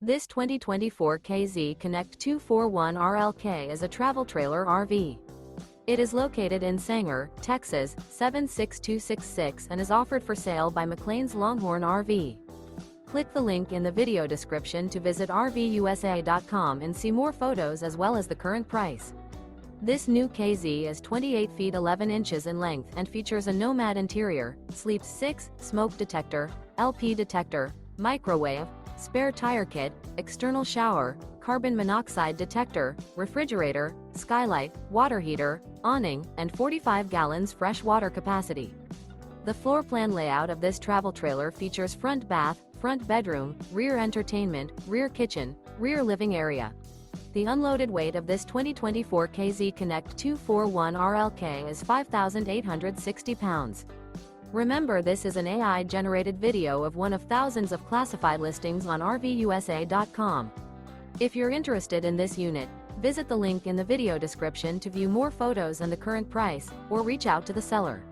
This 2024 KZ Connect 241 RLK is a travel trailer RV. It is located in Sanger, Texas, 76266 and is offered for sale by McClain's Longhorn RV. Click the link in the video description to visit RVUSA.com and see more photos as well as the current price. This new KZ is 28 feet 11 inches in length and features a Nomad interior, sleeps 6, smoke detector, LP detector, microwave, spare tire kit, external shower, carbon monoxide detector, refrigerator, skylight, water heater, awning, and 45 gallons fresh water capacity. The floor plan layout of this travel trailer features front bath, front bedroom, rear entertainment, rear kitchen, rear living area. The unloaded weight of this 2024 KZ Connect 241 RLK is 5,860 pounds. Remember, this is an AI-generated video of one of thousands of classified listings on RVUSA.com. If you're interested in this unit, visit the link in the video description to view more photos and the current price, or reach out to the seller.